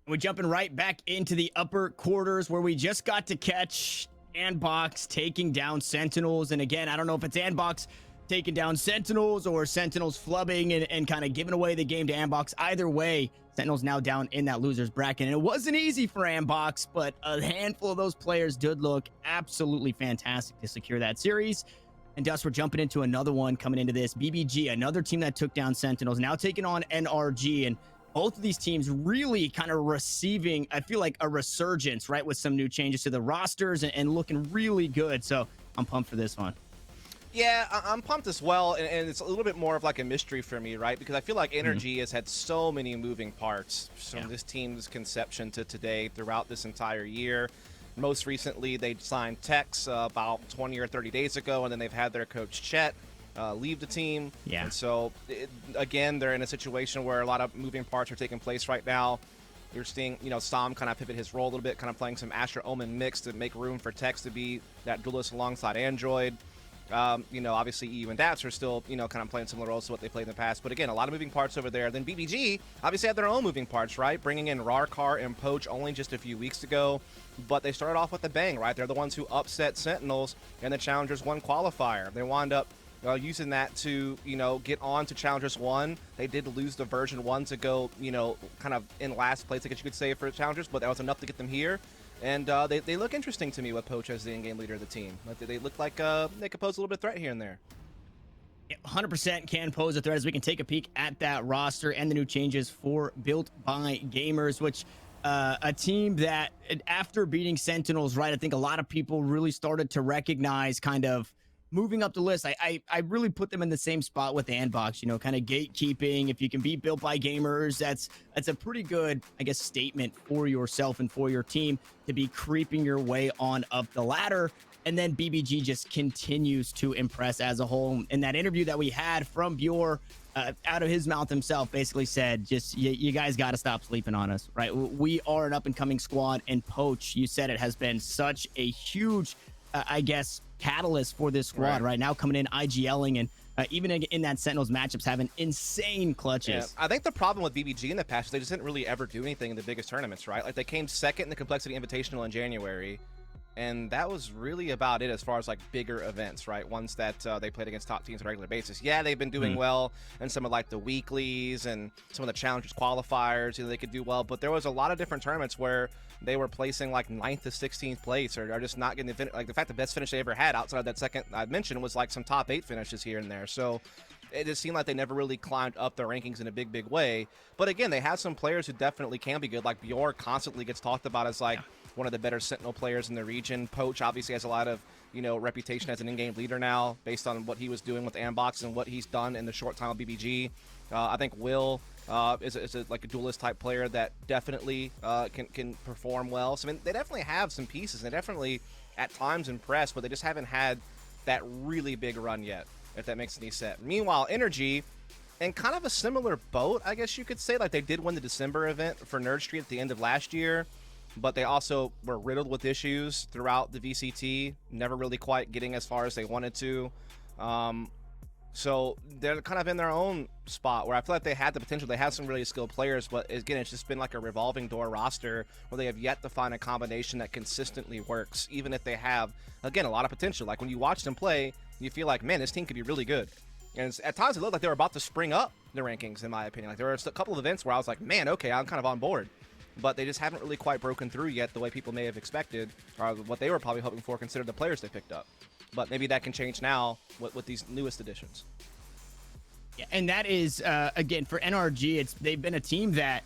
We're jumping right back into the upper quarters where we just got to catch Andbox taking down Sentinels. And again, I don't know if it's Andbox taking down Sentinels or Sentinels flubbing and kind of giving away the game to Andbox. Either way, Sentinels now down in that loser's bracket. And it wasn't easy for Andbox, but a handful of those players did look absolutely fantastic to secure that series. And Dust, we're jumping into another one coming into this. BBG, another team that took down Sentinels, now taking on NRG. And both of these teams really kind of receiving, I feel like, a resurgence, right, with some new changes to the rosters and looking really good. So I'm pumped for this one. Yeah, I'm pumped as well, and it's a little bit more of like a mystery for me, right? Because I feel like NRG has had so many moving parts from this team's conception to today throughout this entire year. Most recently, they signed Tex about 20 or 30 days ago, and then they've had their coach Chet leave the team. Yeah. And so, again, they're in a situation where a lot of moving parts are taking place right now. You're seeing, Sam kind of pivot his role a little bit, kind of playing some Astra Omen mix to make room for Tex to be that duelist alongside Android. Obviously EU and Dats are still, kind of playing similar roles to what they played in the past. But again, a lot of moving parts over there. Then BBG obviously had their own moving parts, right? Bringing in Rarkar and Poach only just a few weeks ago. But they started off with a bang, right? They're the ones who upset Sentinels in the Challengers 1 qualifier. They wound up using that to, get on to Challengers 1. They did lose the version 1 to go, kind of in last place, I guess you could say, for Challengers. But that was enough to get them here. And they look interesting to me with Poach as the in-game leader of the team. They look like they could pose a little bit of threat here and there. 100% can pose a threat as we can take a peek at that roster and the new changes for Built by Gamers, which a team that after beating Sentinels, right, I think a lot of people really started to recognize kind of moving up the list. I really put them in the same spot with Andbox, kind of gatekeeping. If you can be Built by Gamers, that's a pretty good, I guess, statement for yourself and for your team to be creeping your way on up the ladder. And then BBG just continues to impress as a whole. In that interview that we had from Bjor, out of his mouth himself, basically said, just, you guys got to stop sleeping on us, right? We are an up-and-coming squad, and Poach, you said it, has been such a huge, I guess, catalyst for this squad right now, coming in IGLing and even in that Sentinels matchups having insane clutches. Yeah, I think the problem with BBG in the past is they just didn't really ever do anything in the biggest tournaments, right? Like they came second in the Complexity Invitational in January, and that was really about it as far as like bigger events, right? Ones that they played against top teams on a regular basis. Yeah, they've been doing well in some of like the weeklies and some of the Challengers qualifiers, they could do well, but there was a lot of different tournaments where they were placing like 9th to 16th place or just not getting the like the fact the best finish they ever had outside of that second I mentioned was like some top 8 finishes here and there. So it just seemed like they never really climbed up their rankings in a big way. But again, they have some players who definitely can be good. Like Bjor constantly gets talked about as like one of the better Sentinel players in the region. Poach obviously has a lot of reputation as an in-game leader now based on what he was doing with Andbox and what he's done in the short time of BBG. I think Will is like a duelist type player that definitely can perform well. So I mean, they definitely have some pieces. They definitely at times impress, but they just haven't had that really big run yet, if that makes any sense. Meanwhile, NRG, in kind of a similar boat, I guess you could say, like they did win the December event for Nerd Street at the end of last year, but they also were riddled with issues throughout the VCT, never really quite getting as far as they wanted to. So they're kind of in their own spot where I feel like they had the potential. They have some really skilled players, but again, it's just been like a revolving door roster where they have yet to find a combination that consistently works, even if they have, again, a lot of potential. Like when you watch them play, you feel like, man, this team could be really good. And at times it looked like they were about to spring up the rankings, in my opinion. Like there were a couple of events where I was like, man, okay, I'm kind of on board. But they just haven't really quite broken through yet the way people may have expected, or what they were probably hoping for, considering the players they picked up. But maybe that can change now with these newest additions. Yeah, and that is, again, for NRG, they've been a team that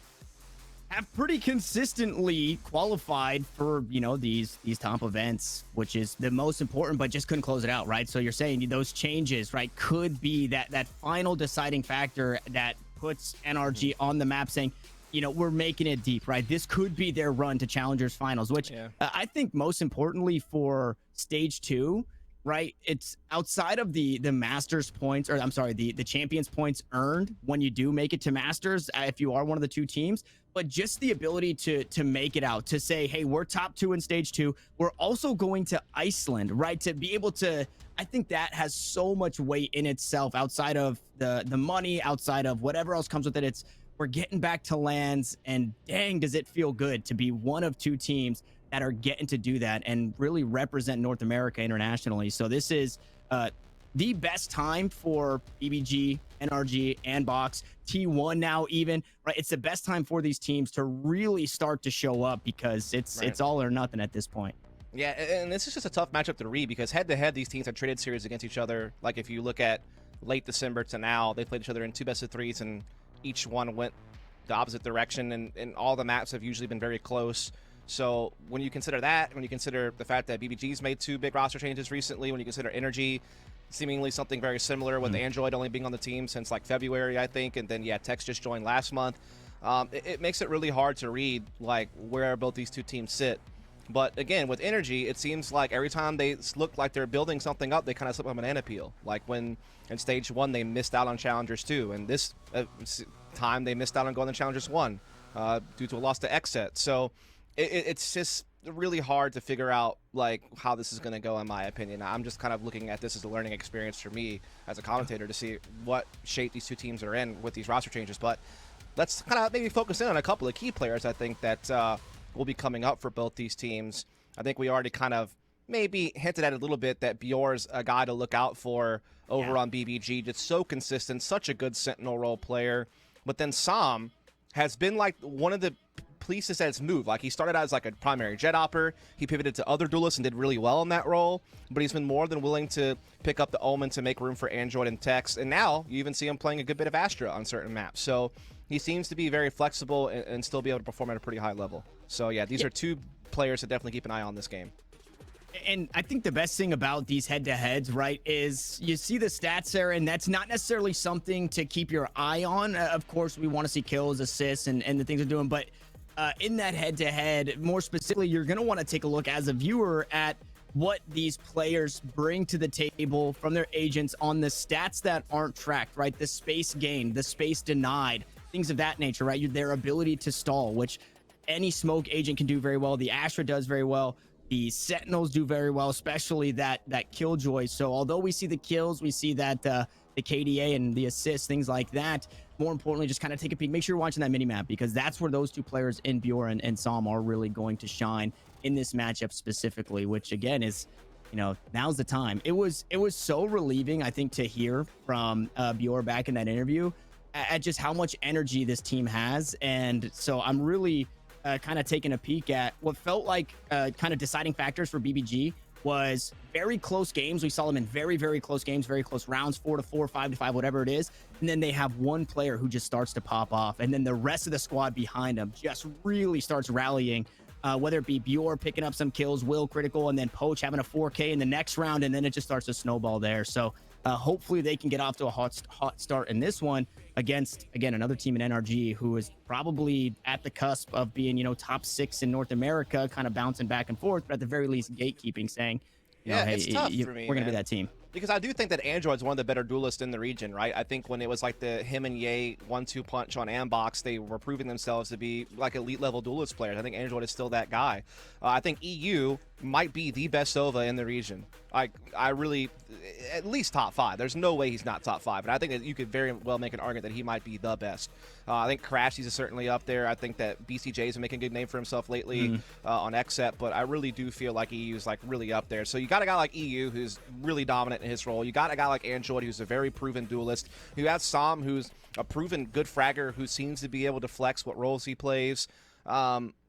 have pretty consistently qualified for, these top events, which is the most important, but just couldn't close it out, right? So you're saying those changes, right, could be that final deciding factor that puts NRG on the map, saying, we're making it deep, right? This could be their run to Challengers Finals, which I think most importantly for Stage 2, right? It's outside of the Masters points, or I'm sorry, the Champions points earned when you do make it to Masters, if you are one of the 2 teams, but just the ability to make it out, to say, hey, we're top 2 in Stage 2. We're also going to Iceland, right? To be able to, I think that has so much weight in itself outside of the money, outside of whatever else comes with it. we're getting back to lands, and dang, does it feel good to be one of two teams that are getting to do that and really represent North America internationally. So this is the best time for BBG, NRG, and Box, T1 now even, right? It's the best time for these teams to really start to show up because it's all or nothing at this point. Yeah, and this is just a tough matchup to read because head-to-head, these teams have traded series against each other. Like, if you look at late December to now, they played each other in 2 best-of-3s, and each one went the opposite direction, and all the maps have usually been very close. So when you consider that, when you consider the fact that BBG's made 2 big roster changes recently, when you consider NRG seemingly something very similar with Android only being on the team since, like, February, I think, and then, yeah, Tex just joined last month, it makes it really hard to read, like, where both these two teams sit. But again, with NRG, it seems like every time they look like they're building something up, they kind of slip on a banana peel. Like when in stage 1, they missed out on Challengers 2, and this time they missed out on going to Challengers 1 due to a loss to Xset. So it's just really hard to figure out like how this is going to go, in my opinion. I'm just kind of looking at this as a learning experience for me as a commentator to see what shape these two teams are in with these roster changes. But let's kind of maybe focus in on a couple of key players I think that will be coming up for both these teams. I think we already kind of maybe hinted at a little bit that Bjor's a guy to look out for over on BBG. Just so consistent, such a good Sentinel role player. But then Sam has been like one of the pieces that's moved. Like, he started out as like a primary jet opper. He pivoted to other duelists and did really well in that role. But he's been more than willing to pick up the Omen to make room for Android and Tex. And now you even see him playing a good bit of Astra on certain maps. So he seems to be very flexible and still be able to perform at a pretty high level. So yeah, these are two players to definitely keep an eye on this game. And I think the best thing about these head-to-heads, right, is you see the stats there, and that's not necessarily something to keep your eye on. Of course, we want to see kills, assists, and the things they're doing. But in that head-to-head, more specifically, you're going to want to take a look as a viewer at what these players bring to the table from their agents on the stats that aren't tracked, right? The space gained, the space denied, things of that nature, right? Their ability to stall, which any smoke agent can do very well. The Astra does very well. The Sentinels do very well, especially that Killjoy. So although we see the kills, we see that the KDA and the assists, things like that. More importantly, just kind of take a peek. Make sure you're watching that mini map because that's where those two players in Bjor and Sam are really going to shine in this matchup specifically, which again is, you know, now's the time. It was so relieving, I think, to hear from Bjor back in that interview at just how much energy this team has. And so I'm really kind of taking a peek at what felt like kind of deciding factors for BBG was very close games. We saw them in very, very close games, very close rounds, 4-4, 5-5, whatever it is. And then they have one player who just starts to pop off. And then the rest of the squad behind them just really starts rallying, whether it be Bjor picking up some kills, Will critical, and then Poach having a 4K in the next round. And then it just starts to snowball there. So hopefully they can get off to a hot start in this one against, again, another team in NRG who is probably at the cusp of being, you know, top 6 in North America, kind of bouncing back and forth, but at the very least gatekeeping, saying, you know, hey, it's tough for me, we're going to be that team. Because I do think that Android's one of the better duelists in the region, right? I think when it was like the him and Ye 1-2 punch on Ambox, they were proving themselves to be like elite level duelist players. I think Android is still that guy. I think EU might be the best Sova in the region. I really, at least top 5. There's no way he's not top 5, but I think that you could very well make an argument that he might be the best. I think Crashies is certainly up there. I think that BCJ's been making a good name for himself lately on Xset, but I really do feel like EU's like really up there. So you got a guy like EU who's really dominant in his role. You got a guy like Android who's a very proven duelist. You have Sam who's a proven good fragger who seems to be able to flex what roles he plays.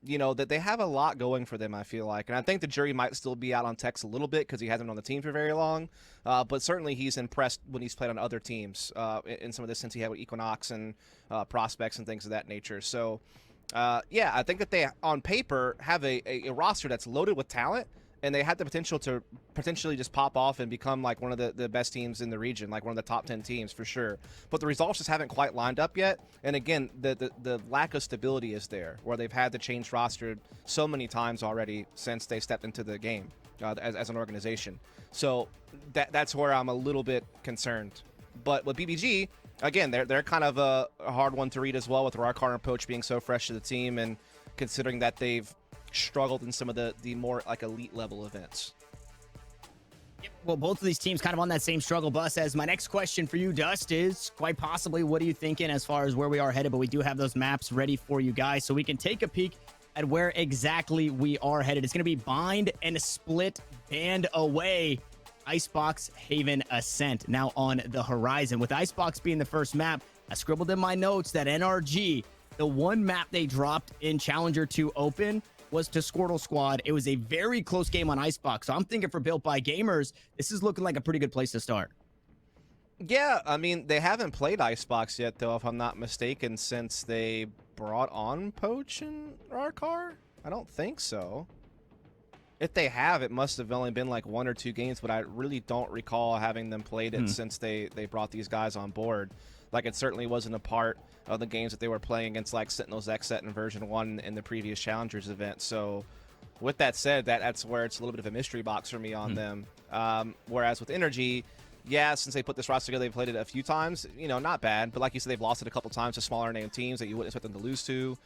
You know, that they have a lot going for them, I feel like. And I think the jury might still be out on Tex a little bit because he hasn't been on the team for very long. But certainly he's impressed when he's played on other teams in some of this since he had with Equinox and prospects and things of that nature. So, yeah, I think that they, on paper, have a roster that's loaded with talent. And they had the potential to potentially just pop off and become like one of the best teams in the region, like one of the top 10 teams for sure. But the results just haven't quite lined up yet. And again, the lack of stability is there, where they've had to change roster so many times already since they stepped into the game as an organization. So that's where I'm a little bit concerned. But with BBG, again, they're kind of a hard one to read as well, with Rarkar and Poach being so fresh to the team, and considering that they've struggled in some of the more like elite level events. Well, both of these teams kind of on that same struggle bus. As my next question for you, Dust, is quite possibly what are you thinking as far as where we are headed? But we do have those maps ready for you guys, so we can take a peek at where exactly we are headed. It's going to be Bind and Split Band Away. Icebox Haven Ascent now on the horizon. With Icebox being the first map, I scribbled in my notes that NRG, the one map they dropped in Challenger 2 Open, was to Squirtle Squad. It was a very close game on Icebox. So I'm thinking for Built by Gamers, this is looking like a pretty good place to start. Yeah, I mean, they haven't played Icebox yet, though, if I'm not mistaken, since they brought on Poach and Rarkar? I don't think so. If they have, it must have only been like 1 or 2 games, but I really don't recall having them played it since they brought these guys on board. Like, it certainly wasn't a part of the games that they were playing against, like, Sentinels Xset in version 1 in the previous Challengers event. So, with that said, that's where it's a little bit of a mystery box for me on them. Whereas with NRG, yeah, since they put this roster together, they've played it a few times. You know, not bad. But like you said, they've lost it a couple times to smaller name teams that you wouldn't expect them to lose to.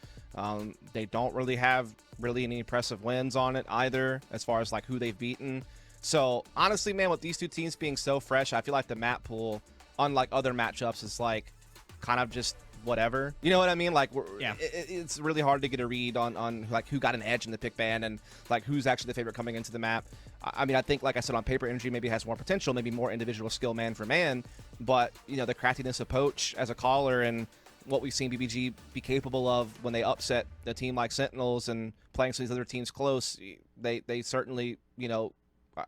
They don't really have any impressive wins on it either, as far as like who they've beaten. So honestly, man, with these two teams being so fresh, I feel like the map pool, unlike other matchups, is like kind of just whatever. You know what I mean? Like, it's really hard to get a read on like who got an edge in the pick ban and like who's actually the favorite coming into the map. I mean, I think, like I said, on paper, NRG maybe has more potential, maybe more individual skill man for man, but you know, the craftiness of Poach as a caller and what we've seen BBG be capable of when they upset a team like Sentinels and playing some of these other teams close, they certainly, you know,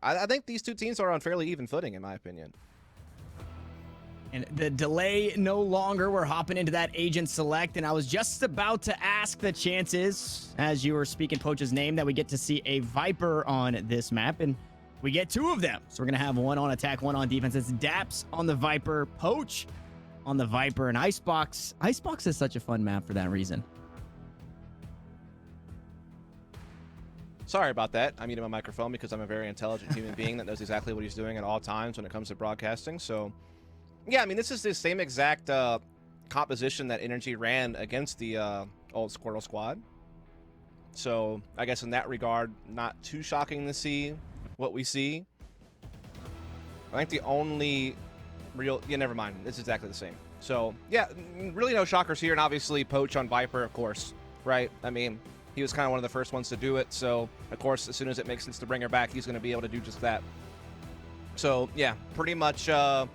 I think these two teams are on fairly even footing, in my opinion. And the delay no longer. We're hopping into that agent select, and I was just about to ask the chances, as you were speaking Poach's name, that we get to see a Viper on this map, and we get 2 of them. So we're going to have one on attack, one on defense. It's Daps on the Viper, Poach on the Viper, and Icebox. Icebox is such a fun map for that reason. Sorry about that. I muted my microphone because I'm a very intelligent human being that knows exactly what he's doing at all times when it comes to broadcasting. So, yeah, I mean, this is the same exact composition that NRG ran against the old Squirtle Squad. So, I guess in that regard, not too shocking to see what we see. I think the only real... Yeah, never mind. It's exactly the same. So, yeah, really no shockers here. And obviously, Poach on Viper, of course, right? I mean, he was kind of one of the first ones to do it. So, of course, as soon as it makes sense to bring her back, he's going to be able to do just that. So, yeah, pretty much a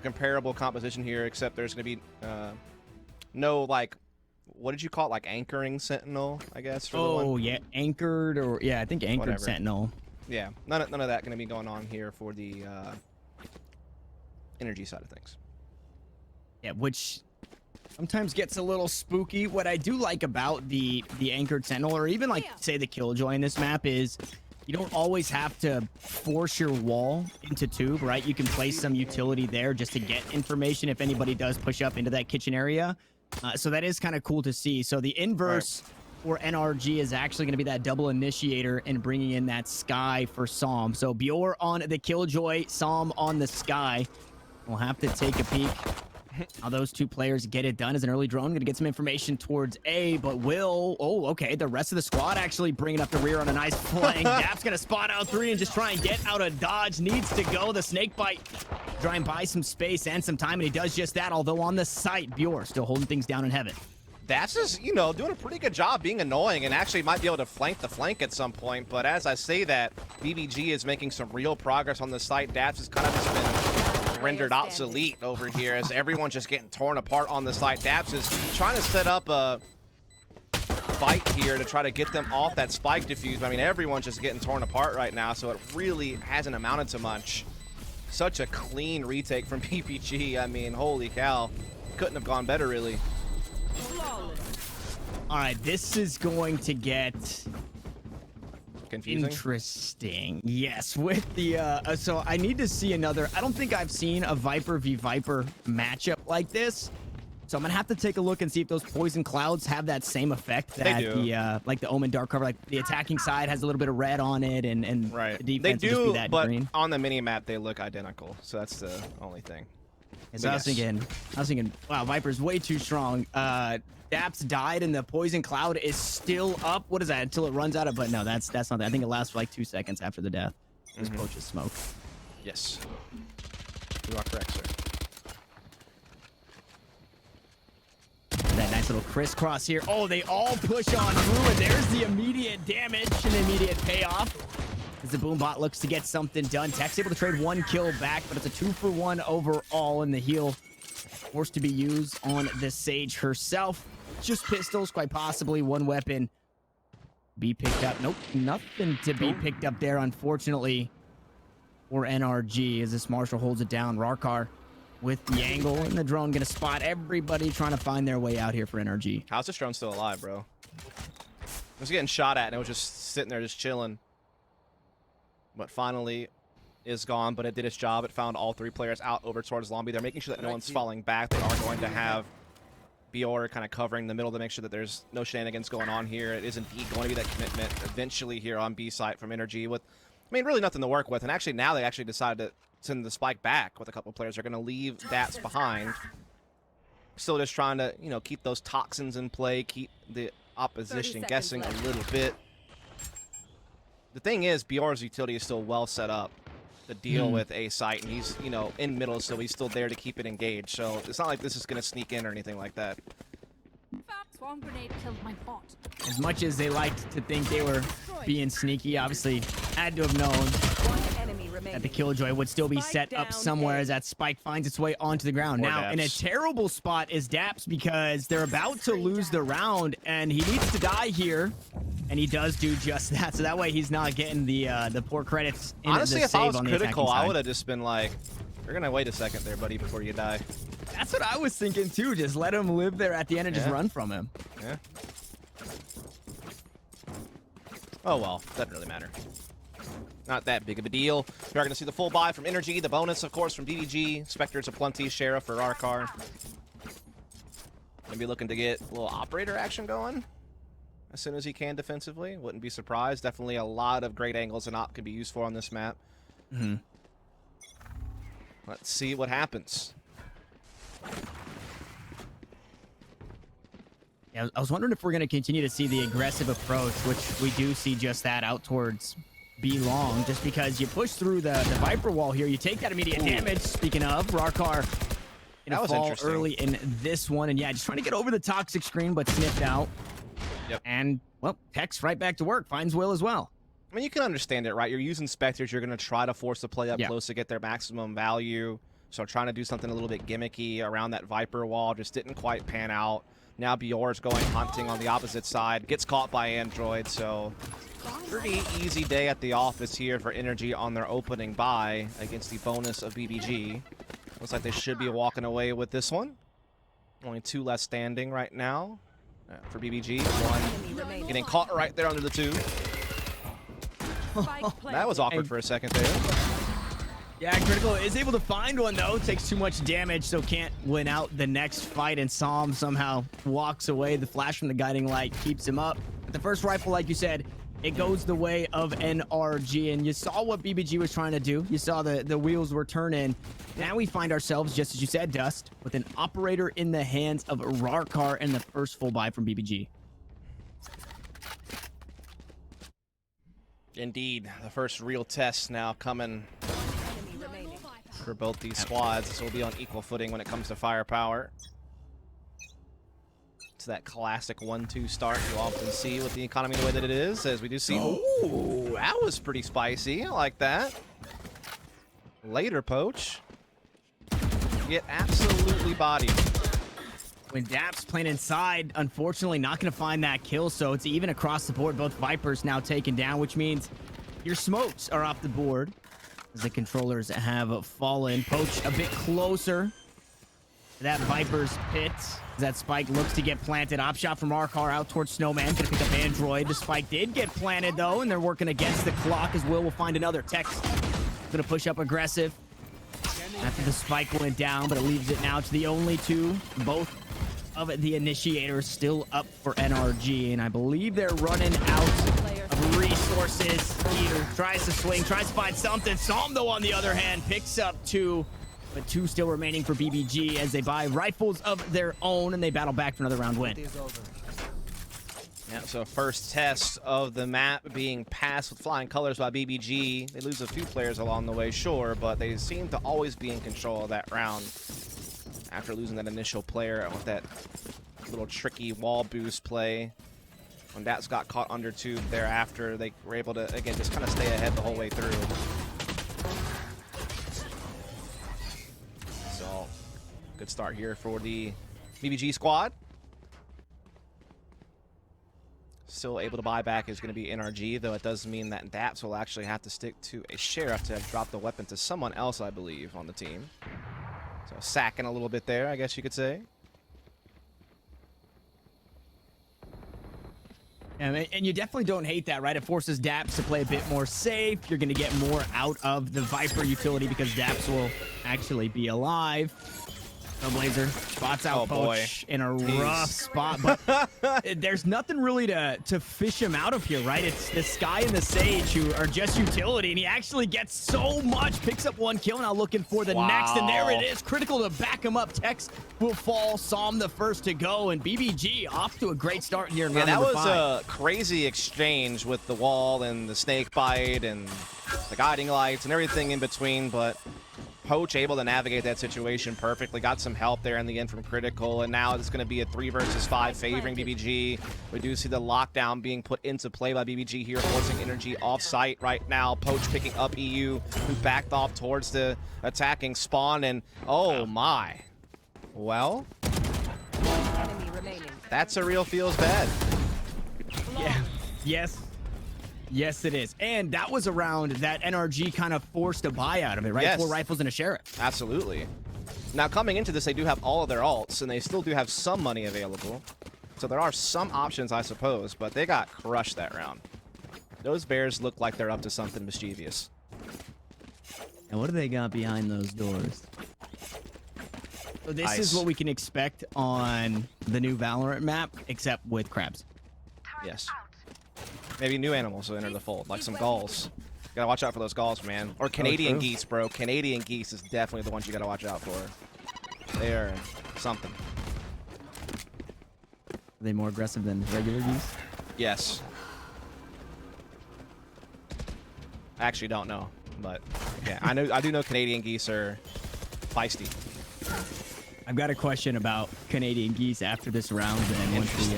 comparable composition here, except there's going to be no, like, what did you call it? Like, anchoring Sentinel, I guess? For the one? Yeah, anchored, or, yeah, I think anchored Whatever. Sentinel. Yeah, none of that going to be going on here for the NRG side of things. Yeah, which sometimes gets a little spooky. What I do like about the anchored Sentinel, or even like say the Killjoy in this map, is you don't always have to force your wall into tube, right? You can place some utility there just to get information if anybody does push up into that kitchen area. So that is kind of cool to see. So the inverse for NRG is actually going to be that double initiator and bringing in that Sky for Psalm. So Bjor on the Killjoy, Psalm on the Sky. We'll have to take a peek how those 2 players get it done. As an early drone, going to get some information towards A, but will... Oh, okay. The rest of the squad actually bringing up the rear on a nice flank. Dap's going to spot out 3 and just try and get out of dodge. Needs to go. The snake bite. Try and buy some space and some time, and he does just that. Although on the site, Bjor still holding things down in heaven. Daps is, you know, doing a pretty good job being annoying and actually might be able to flank the flank at some point. But as I say that, BBG is making some real progress on the site. Daps has kind of just been rendered obsolete over here as everyone's just getting torn apart on the site. Daps is trying to set up a fight here to try to get them off that spike defuse. I mean, everyone's just getting torn apart right now, so it really hasn't amounted to much. Such a clean retake from BBG. I mean, holy cow. Couldn't have gone better, really. All right, this is going to get confusing. Interesting. Yes, with the so I need to see another. I don't think I've seen a Viper v Viper matchup like this. So I'm gonna have to take a look and see if those poison clouds have that same effect that the like the Omen dark cover, like the attacking side has a little bit of red on it, and right. The they defense do, just be that but green. On the mini map they look identical. So that's the only thing. So I was thinking, wow, Viper's way too strong. Daps died and the poison cloud is still up. What is that? Until it runs out of, but no, that's not that. I think it lasts for like 2 seconds after the death. Just Poach's smoke. Yes. You are correct, sir. That nice little crisscross here. Oh, they all push on through, and there's the immediate damage and immediate payoff. As the Boombot looks to get something done. Tech's able to trade 1 kill back, but it's a 2-for-1 overall, and the heal forced to be used on the Sage herself. Just pistols, quite possibly 1 weapon be picked up. Nope, nothing to be picked up there, unfortunately, for NRG, as this Marshall holds it down. Rarkar with the angle, and the drone gonna spot everybody trying to find their way out here for NRG. How's this drone still alive, bro? It was getting shot at, and it was just sitting there just chilling. But finally is gone, but it did its job. It found all 3 players out over towards Lombi. They're making sure that no one's falling back. They are going to have Bior kind of covering the middle to make sure that there's no shenanigans going on here. It is indeed going to be that commitment eventually here on B site from NRG with, I mean, really nothing to work with. And actually now they actually decided to send the spike back with a couple of players. They're going to leave Dats behind. Still just trying to, you know, keep those toxins in play, keep the opposition guessing a little bit. The thing is, Bior's utility is still well set up to deal with a site, and he's, you know, in middle, so he's still there to keep it engaged. So it's not like this is going to sneak in or anything like that. Swarm grenade killed my bot. As much as they liked to think they were being sneaky, obviously had to have known that the Killjoy would still be set up somewhere as that spike finds its way onto the ground. Poor Now, Daps. in a terrible spot is Daps, because they're about to lose the round, and he needs to die here, and he does do just that. So that way he's not getting the poor credits in Honestly, the if I save was on the critical, attacking I side. would have just been like, you're going to wait a second there, buddy, before you die. That's what I was thinking too. Just let him live there at the end and just Yeah. run from him. Yeah. Oh, well, doesn't really matter. Not that big of a deal. We are going to see the full buy from NRG, the bonus, of course, from BBG. Spectre's aplenty, Sheriff for Rarkar. Maybe looking to get a little operator action going as soon as he can defensively. Wouldn't be surprised. Definitely a lot of great angles an op can be used for on this map. Let's see what happens. Yeah, I was wondering if we're going to continue to see the aggressive approach, which we do see just that out towards B long, just because you push through the Viper wall here, you take that immediate damage. Speaking of, Rarkar That was fall interesting. early in this one, and yeah, just trying to get over the toxic screen, but sniffed out. Yep. And well, Tech's right back to work, finds Will as well. I mean, you can understand it, right? You're using Spectres. You're going to try to force the play up Yeah. close to get their maximum value. So trying to do something a little bit gimmicky around that Viper wall just didn't quite pan out. Now Bior's going hunting on the opposite side. Gets caught by Android, so pretty easy day at the office here for NRG on their opening buy against the bonus of BBG. Looks like they should be walking away with this one. Only 2 less standing right now for BBG. 1 getting caught right there under the 2. That was awkward for a second there. Yeah, Critical is able to find one, though. Takes too much damage, so can't win out the next fight. And Psalm somehow walks away. The flash from the guiding light keeps him up. But the first rifle, like you said, it goes the way of NRG. And you saw what BBG was trying to do. You saw the wheels were turning. Now we find ourselves, just as you said, Dust, with an operator in the hands of Rarkar and the first full buy from BBG. Indeed, the first real test now coming for both these squads. This will be on equal footing when it comes to firepower. It's that classic 1-2 start you often see with the economy the way that it is, as we do see. Ooh, that was pretty spicy. I like that. Later, Poach. Get absolutely bodied. When Daps playing inside, unfortunately not going to find that kill, so it's even across the board. Both Vipers now taken down, which means your smokes are off the board as the controllers have fallen. Poach a bit closer to that Viper's pit. That spike looks to get planted. Op shot from Rarkar out towards Snowman. Gonna pick up Android. The spike did get planted, though, and they're working against the clock as Will find another. Tech's gonna push up aggressive after the spike went down, but it leaves it now to the only 2. Both of the initiators still up for NRG, and I believe they're running out of resources. Peter tries to swing, tries to find something. Psalm, though, on the other hand, picks up 2, but 2 still remaining for BBG as they buy rifles of their own, and they battle back for another round win. Yeah, so first test of the map being passed with flying colors by BBG. They lose a few players along the way, sure, but they seem to always be in control of that round after losing that initial player with that little tricky wall boost play. When Dats got caught under tube thereafter, they were able to, again, just kind of stay ahead the whole way through. So, good start here for the BBG squad. Still able to buy back is going to be NRG, though it does mean that Daps will actually have to stick to a Sheriff to drop the weapon to someone else, I believe, on the team. So sacking a little bit there, I guess you could say. And you definitely don't hate that, right? It forces Daps to play a bit more safe. You're going to get more out of the Viper utility because Daps will actually be alive. Blazer spots out Poach in a rough spot, but there's nothing really to fish him out of here, right? It's the Sky and the Sage who are just utility, and he actually gets so much, picks up one kill, now looking for the next, and there it is. Critical to back him up. Tex will fall, Psalm the first to go, and BBG off to a great start here in round number 5. Yeah, that was a crazy exchange with the wall and the snake bite and the guiding lights and everything in between, but Poach able to navigate that situation perfectly. Got some help there in the end from Critical, and now it's going to be a 3 versus 5 favoring BBG. We do see the lockdown being put into play by BBG here, forcing NRG off-site right now. Poach picking up EU, who backed off towards the attacking spawn, and oh my. Well, that's a real feels bad. Yeah. Yes. Yes, it is. And that was a round that NRG kind of forced a buy out of it, right? Yes. 4 rifles and a Sheriff. Absolutely. Now, coming into this, they do have all of their alts, and they still do have some money available. So there are some options, I suppose, but they got crushed that round. Those Bears look like they're up to something mischievous. And what do they got behind those doors? So this is what we can expect on the new Valorant map, except with crabs. Yes. Maybe new animals will enter the fold, like some gulls. Gotta watch out for those gulls, man. Or Canadian geese, bro. Canadian geese is definitely the ones you gotta watch out for. They are something. Are they more aggressive than regular geese? Yes. I actually don't know, but yeah, I do know Canadian geese are feisty. I've got a question about Canadian geese after this round, and once we,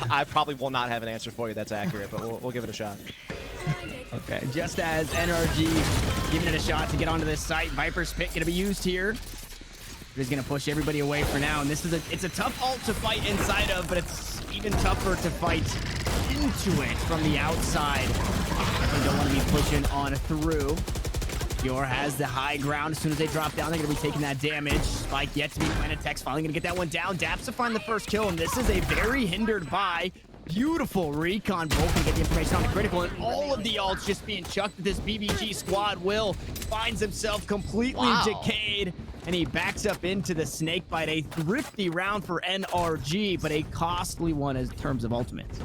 I probably will not have an answer for you that's accurate, but we'll give it a shot. Okay, just as NRG giving it a shot to get onto this site, Viper's pick gonna be used here. He's gonna push everybody away for now, and this is it's a tough ult to fight inside of, but it's even tougher to fight into it from the outside. You don't want to be pushing on through. Yor has the high ground. As soon as they drop down, they're going to be taking that damage. Spike yet to be planted. Tex finally going to get that one down. Daps to find the first kill, and this is a very hindered by. Beautiful recon. Both can get the information on the Critical, and all of the ults just being chucked at this BBG squad. Will finds himself completely decayed, and he backs up into the snake bite. A thrifty round for NRG, but a costly one in terms of ultimates.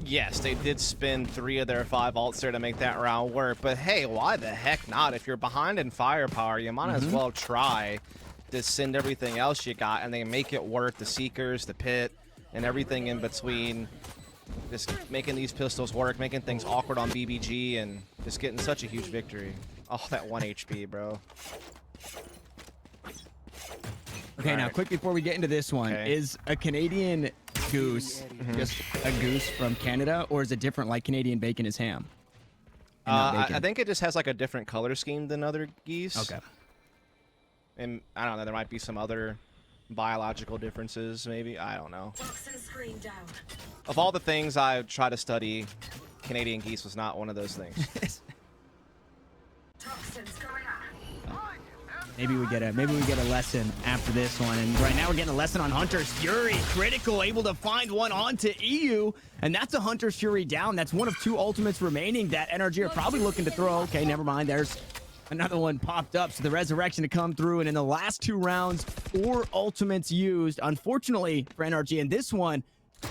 Yes, they did spend 3 of their 5 ults there to make that round work, but hey, why the heck not? If you're behind in firepower, you might as well try to send everything else you got, and they make it work. The Seekers, the Pit, and everything in between. Just making these pistols work, making things awkward on BBG, and just getting such a huge victory. Oh, that 1 HP, bro. Okay, now quick before we get into this one, is a Canadian goose just a goose from Canada, or is it different like Canadian bacon is ham? I think it just has like a different color scheme than other geese. Okay. And I don't know, there might be some other biological differences, maybe. I don't know. Of all the things I try to study, Canadian geese was not one of those things. Maybe we get a lesson after this one. And right now we're getting a lesson on Hunter's Fury. Critical able to find one onto EU, and that's a Hunter's Fury down. That's one of 2 ultimates remaining that NRG are probably looking to throw. Okay, never mind. There's another one popped up. So the resurrection to come through, and in the last 2 rounds, 4 ultimates used. Unfortunately for NRG in this one,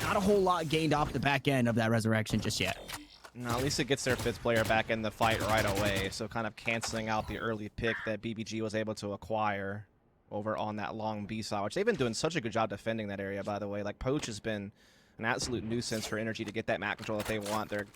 not a whole lot gained off the back end of that resurrection just yet. No, at least it gets their 5th player back in the fight right away, so kind of canceling out the early pick that BBG was able to acquire over on that long B side, which they've been doing such a good job defending that area, by the way. Like, Poach has been an absolute nuisance for NRG to get that map control that they want. They're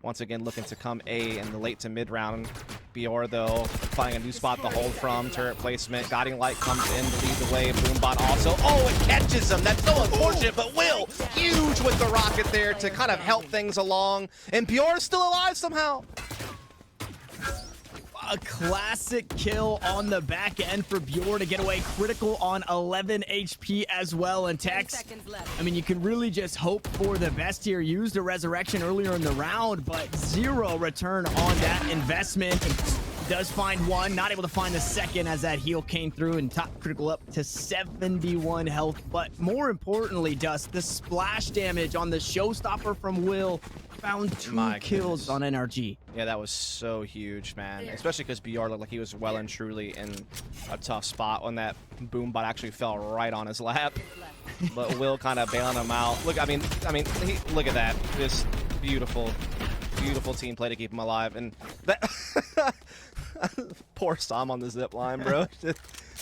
once again looking to come A in the late to mid round. Bior, though, finding a new spot to hold from. Turret placement. Guiding Light comes in to lead the way. Boombot also. Oh, it catches him. That's so unfortunate, but Will, huge with the rocket there to kind of help things along. And Bior is still alive somehow. A classic kill on the back end for Bjor to get away. Critical on 11 HP as well. And Tex, I mean, you can really just hope for the best here. Used a resurrection earlier in the round, but 0 return on that investment. Does find one, not able to find the second as that heal came through and top critical up to 71 health. But more importantly, Dust, the splash damage on the showstopper from Will. Found 2 kills on NRG. Yeah, that was so huge, man. Especially because BR looked like he was well and truly in a tough spot when that Boombot actually fell right on his lap. But Will kind of bailing him out. Look, I mean, look at that. This beautiful team play to keep him alive. And that poor Sam on the zip line, bro.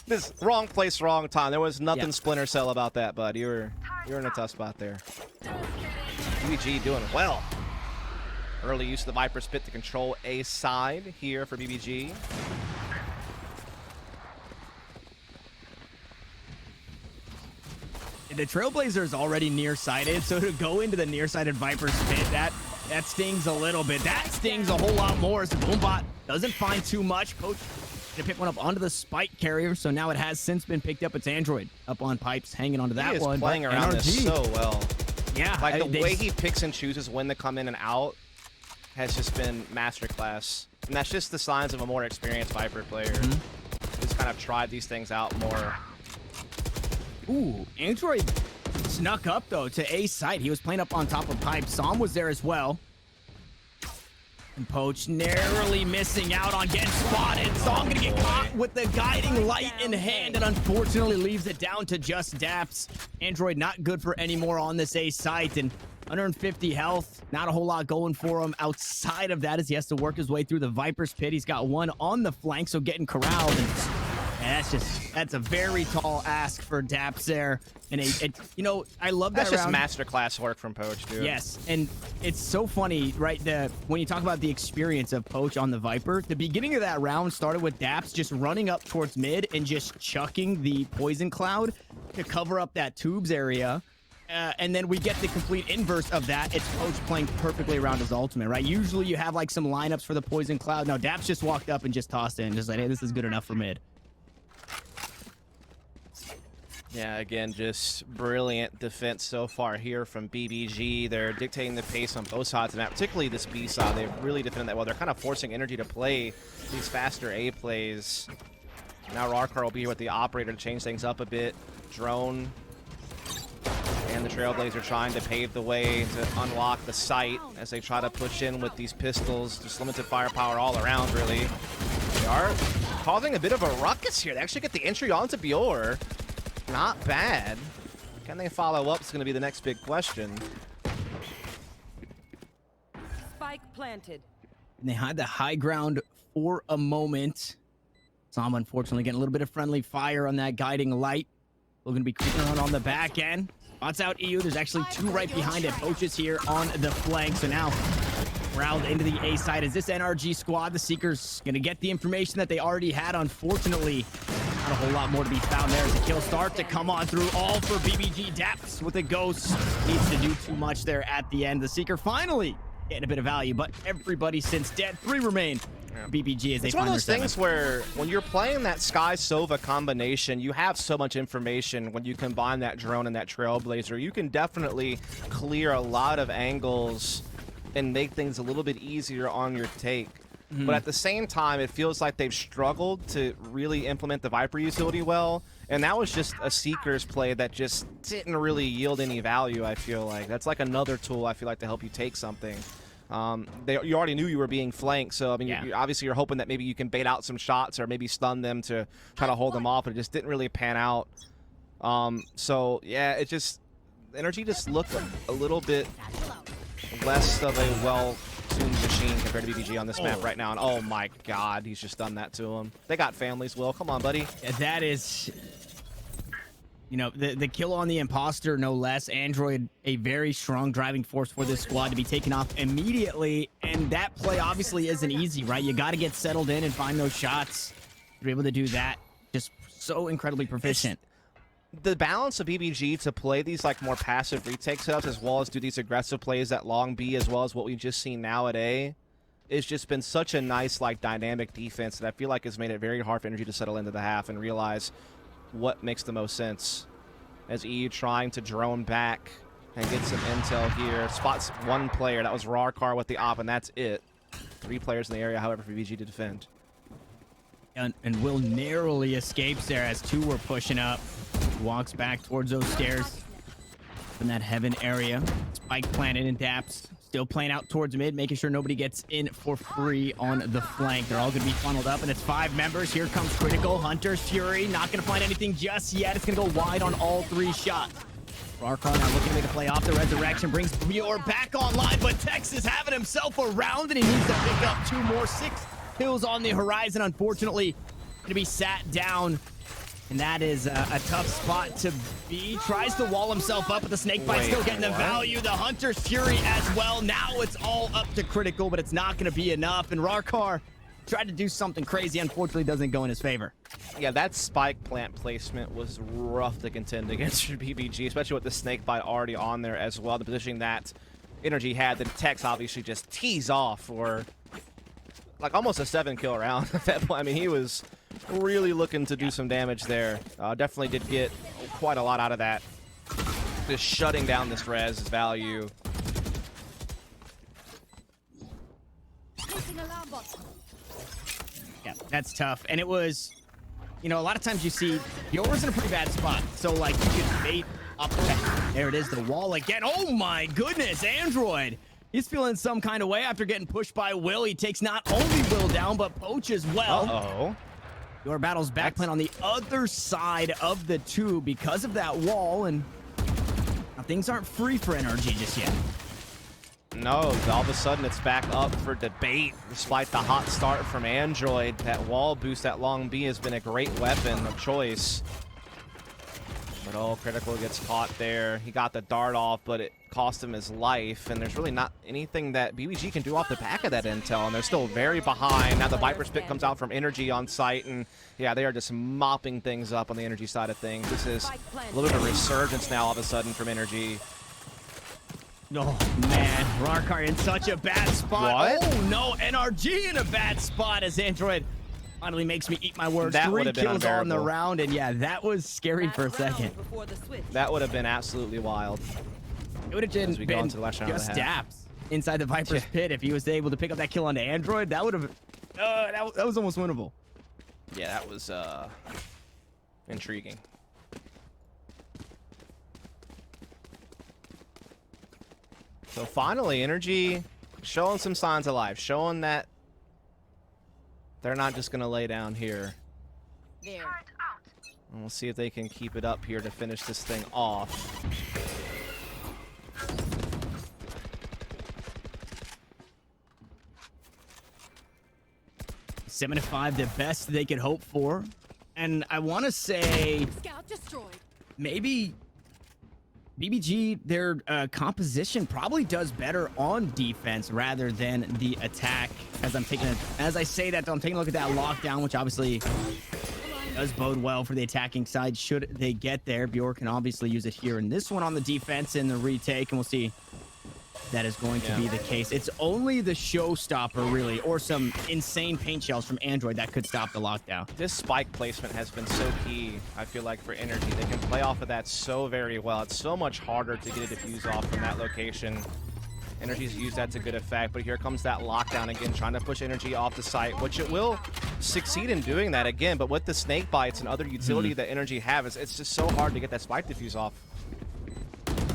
This wrong place, wrong time. There was nothing Splinter Cell about that, bud. You're in a tough spot there. BBG doing well. Early use of the Viper's Pit to control A side here for BBG. The Trailblazer is already nearsighted, so to go into the nearsighted Viper's Pit, that stings a little bit. That stings a whole lot more as the Boombot doesn't find too much. Coach to pick one up onto the spike carrier, so now it has since been picked up. It's Android up on pipes, hanging onto that one. He is playing around this so well. Yeah, like the way he picks and chooses when to come in and out has just been masterclass, and that's just the signs of a more experienced Viper player who's kind of tried these things out more. Ooh, Android snuck up though to A site. He was playing up on top of pipe. Som was there as well. And Poach narrowly missing out on getting spotted. Som gonna get caught with the guiding light in hand and unfortunately leaves it down to just Daps. Android not good for any more on this A site, and 150 health, not a whole lot going for him outside of that as he has to work his way through the Viper's Pit. He's got one on the flank, so getting corralled. And that's a very tall ask for Daps there. And you know, I love that. That's just masterclass work from Poach, dude. Yes, and it's so funny, right? When you talk about the experience of Poach on the Viper, the beginning of that round started with Daps just running up towards mid and just chucking the poison cloud to cover up that tubes area. And then we get the complete inverse of that. It's Poach playing perfectly around his ultimate, right? Usually you have like some lineups for the poison cloud. No, Daps just walked up and just tossed it and just like, hey, this is good enough for mid. Yeah, again, just brilliant defense so far here from BBG. They're dictating the pace on both sides of the map, particularly this B side. They've really defended that well. They're kind of forcing NRG to play these faster A plays. Now Rarkar will be here with the operator to change things up a bit. Drone and the Trailblazer trying to pave the way to unlock the site as they try to push in with these pistols. Just limited firepower all around, really. They are causing a bit of a ruckus here. They actually get the entry onto Bior. Not bad. Can they follow up? It's going to be the next big question. Spike planted. And they had the high ground for a moment. Som unfortunately getting a little bit of friendly fire on that guiding light. We're going to be creeping around on the back end. Spots out EU. There's actually 2 right behind it. Poaches here on the flank. So now round into the A side. Is this NRG squad? The Seekers going to get the information that they already had. Unfortunately, not a whole lot more to be found there as the kill start to come on through. All for BBG. Daps with a ghost. Needs to do too much there at the end. The Seeker finally getting a bit of value, but everybody since dead. 3 remain. BBG as they it's find one of those their things 7th. where when you're playing that Sky Sova combination, you have so much information. When you combine that drone and that Trailblazer, you can definitely clear a lot of angles and make things a little bit easier on your take. But at the same time, it feels like they've struggled to really implement the Viper utility well, and that was just a Seeker's play that just didn't really yield any value. I feel like that's like another tool I feel like to help you take something. You already knew you were being flanked, so I mean, obviously you're hoping that maybe you can bait out some shots or maybe stun them to try to hold them off, but it just didn't really pan out. So yeah, it just NRG just looked a little bit less of a well-tuned machine compared to BBG on this map right now. And oh my God, he's just done that to him. They got families, Will. Come on, buddy. Yeah, that is You know, the kill on the imposter, no less. Android, a very strong driving force for this squad to be taken off immediately. And that play obviously isn't easy, right? You got to get settled in and find those shots. You're able to do that. Just so incredibly proficient. The balance of BBG to play these like more passive retake setups as well as do these aggressive plays at long B as well as what we've just seen nowadays, it's just been such a nice like dynamic defense that I feel like has made it very hard for NRG to settle into the half and realize what makes the most sense. As EU trying to drone back and get some intel here. Spots one player. That was Rarkar with the op, and that's it. 3 players in the area, however, for VG to defend. And Will narrowly escapes there as 2 were pushing up. Walks back towards those stairs in that heaven area. Spike planted and Daps still playing out towards mid, making sure nobody gets in for free on the flank. They're all going to be funneled up, and it's 5 members. Here comes Critical. Hunter's Fury. Not going to find anything just yet. It's going to go wide on all 3 shots. Rarkar now looking to make a play off the resurrection. Brings Muir back online, but Tex is having himself a round, and he needs to pick up 2 more. 6 kills on the horizon, unfortunately. Going to be sat down. And that is a tough spot to be. Tries to wall himself up, but the snakebite still getting the value. The Hunter's Fury as well. Now it's all up to Critical, but it's not going to be enough. And Rarkar tried to do something crazy. Unfortunately, doesn't go in his favor. Yeah, that spike plant placement was rough to contend against for BBG, especially with the snakebite already on there as well. The positioning that NRG had, the Tex obviously just tees off for like almost a 7-kill round at that point. I mean, he was really looking to do some damage there. Definitely did get quite a lot out of that. Just shutting down this res value. Yeah, that's tough. And it was, you know, a lot of times you see yours in a pretty bad spot. So, like, you could bait up. There it is, the wall again. Oh, my goodness, Android. He's feeling some kind of way after getting pushed by Will. He takes not only Will down, but Poach as well. Uh-oh. Your battle's backplane on the other side of the tube because of that wall, and things aren't free for NRG just yet. No, all of a sudden it's back up for debate despite the hot start from Android. That wall boost at long B has been a great weapon of choice. But oh, Critical gets caught there. He got the dart off, but it cost him his life. And there's really not anything that BBG can do off the back of that intel. And they're still very behind. Now the Viper's Pit comes out from NRG on site. And yeah, they are just mopping things up on the NRG side of things. This is a little bit of a resurgence now all of a sudden from NRG. Oh, man. Rarkar in such a bad spot. What? Oh, no. NRG in a bad spot as Android finally makes me eat my words. That 3 kills unbearable on the round, and yeah, that was scary for a second. That would have been absolutely wild. It would have been to the last round just of the half. Daps inside the Viper's Pit. If he was able to pick up that kill onto Android, that would have that was almost winnable. Yeah, that was intriguing. So finally, NRG showing some signs of life, showing that they're not just going to lay down here. There. And we'll see if they can keep it up here to finish this thing off. 7-5, the best they could hope for. And I want to say Scout destroyed. maybe BBG, their composition probably does better on defense rather than the attack. As I say that, though, I'm taking a look at that lockdown, which obviously does bode well for the attacking side should they get there. Bjork can obviously use it here in this one on the defense in the retake, and we'll see if that is going to be the case. It's only the showstopper, really, or some insane paint shells from Android that could stop the lockdown. This spike placement has been so key, I feel like, for NRG. They can play off of that so very well. It's so much harder to get a defuse off from that location. NRG's used that to good effect, but here comes that lockdown again, trying to push NRG off the site, which it will succeed in doing that again, but with the snake bites and other utility that NRG have, it's just so hard to get that spike defuse off.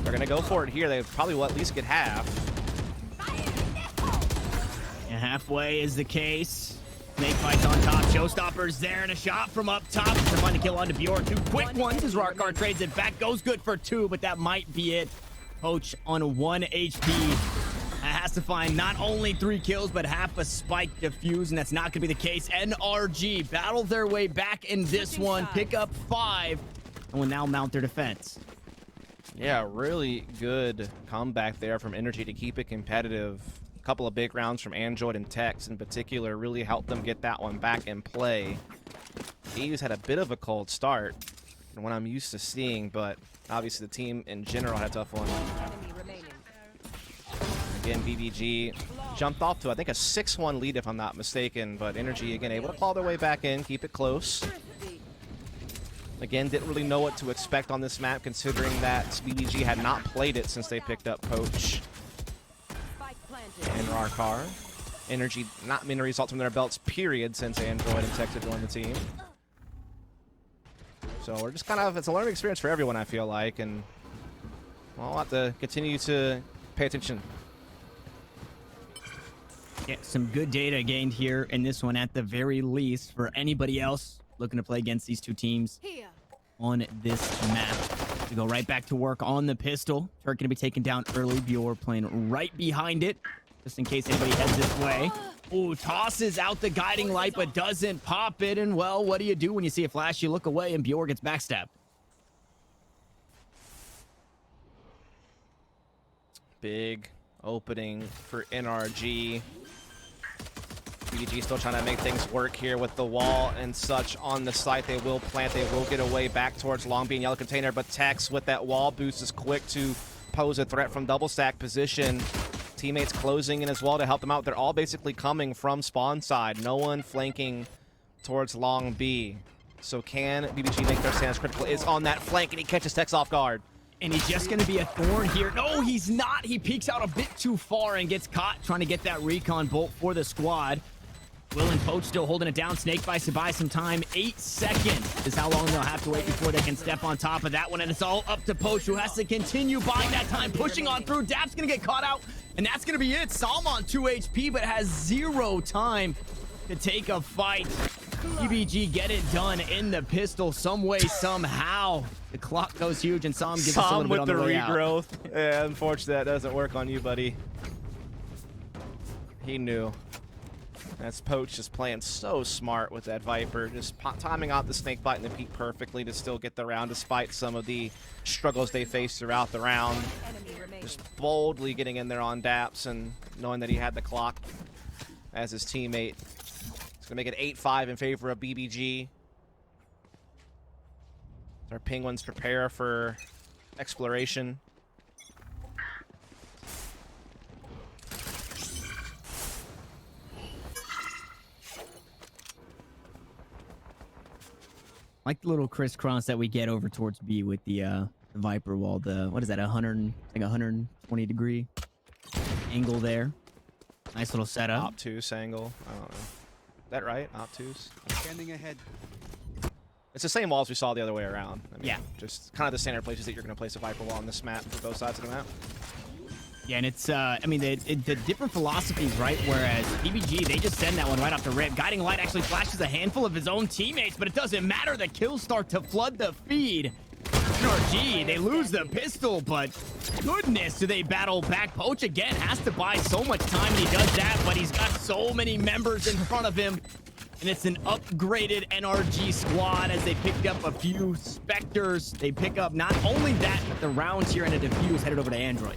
They're going to go for it here. They probably will at least get half. And halfway is the case. Snake bites on top. Showstopper's there, and a shot from up top. To find a kill onto Bjork. 2 quick ones as Rarkar trades it back. Goes good for 2, but that might be it. Poach on 1 HP. Has to find not only 3 kills, but half a spike defuse, and that's not going to be the case. NRG battle their way back in this one. Pick up 5. and will now mount their defense. Yeah, really good comeback there from NRG to keep it competitive. A couple of big rounds from Android and Tex in particular really helped them get that one back in play. EU's had a bit of a cold start than what I'm used to seeing, but obviously the team in general had a tough one. Enemy remaining. Again, BBG jumped off to, I think, a 6-1 lead if I'm not mistaken, but NRG again able to claw their way back in, keep it close. Again, didn't really know what to expect on this map considering that BBG had not played it since they picked up Poach Spike planted. and Rarkar. NRG not many results from their belts, period, since Android and Tex have joined the team. So we're just kind of, it's a learning experience for everyone, I feel like, and we'll have to continue to pay attention. Yeah, some good data gained here in this one at the very least for anybody else looking to play against these two teams Here. on this map. We go right back to work on the pistol. Turk going to be taken down early. Bjor playing right behind it, just in case anybody heads this way. Ooh, tosses out the guiding light, but doesn't pop it. And, well, what do you do when you see a flash? You look away, and Bjor gets backstabbed. Big opening for NRG. BG still trying to make things work here with the wall and such on the site. They will plant, they will get away back towards Long Bean Yellow Container, but Tex with that wall boost is quick to pose a threat from double stack position. Teammates closing in as well to help them out. They're all basically coming from spawn side. No one flanking towards Long B. So can BBG make their stand as critical? Is on that flank and he catches Tex off guard. And he's just going to be a thorn here. No, he's not. He peeks out a bit too far and gets caught trying to get that recon bolt for the squad. Will and Poach still holding it down. Snake Bites to buy some time. 8 seconds is how long they'll have to wait before they can step on top of that one. And it's all up to Poach, who has to continue buying that time, pushing on through. Dap's going to get caught out, and that's going to be it. Salm on 2 HP, but has 0 time to take a fight. BBG get it done in the pistol some way, somehow. The clock goes huge, and Salm gives us a little bit on the way out. regrowth. Yeah, unfortunately, that doesn't work on you, buddy. He knew. That's Poach just playing so smart with that Viper, just timing out the snake bite and the peak perfectly to still get the round despite some of the struggles they faced throughout the round. Enemy remaining. Just boldly getting in there on Daps and knowing that he had the clock as his teammate. It's going to make it 8-5 in favor of BBG. Our Penguins prepare for exploration. Like the little crisscross that we get over towards B with the Viper wall. The, what is that, 120 degree angle there. Nice little setup. Obtuse angle. I don't know. Is that right? Obtuse? Standing ahead. It's the same walls we saw the other way around. I mean, Yeah. Just kind of the standard places that you're going to place a Viper wall on this map for both sides of the map. Yeah, and it's, I mean, the different philosophies, right? Whereas BBG, they just send that one right off the rip. Guiding Light actually flashes a handful of his own teammates, but it doesn't matter. The kills start to flood the feed. NRG, they lose the pistol, but goodness, do they battle back? Poach, again, has to buy so much time, and he does that, but he's got so many members in front of him. And it's an upgraded NRG squad as they picked up a few Spectres. They pick up not only that, but the rounds here and a defuse headed over to Android.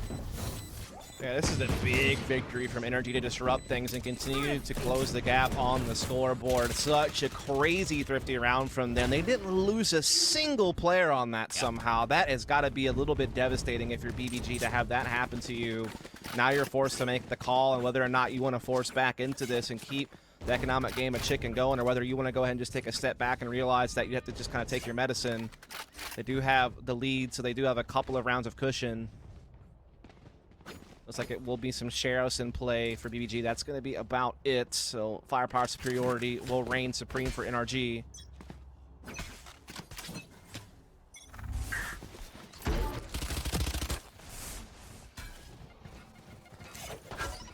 Yeah, this is a big victory from NRG to disrupt things and continue to close the gap on the scoreboard. Such a crazy thrifty round from them. They didn't lose a single player on that somehow. That has got to be a little bit devastating if you're BBG to have that happen to you. Now you're forced to make the call on whether or not you want to force back into this and keep the economic game of chicken going, or whether you want to go ahead and just take a step back and realize that you have to just kind of take your medicine. They do have the lead, so they do have a couple of rounds of cushion. Looks like it will be some Sharos in play for BBG. That's going to be about it. So firepower superiority will reign supreme for NRG.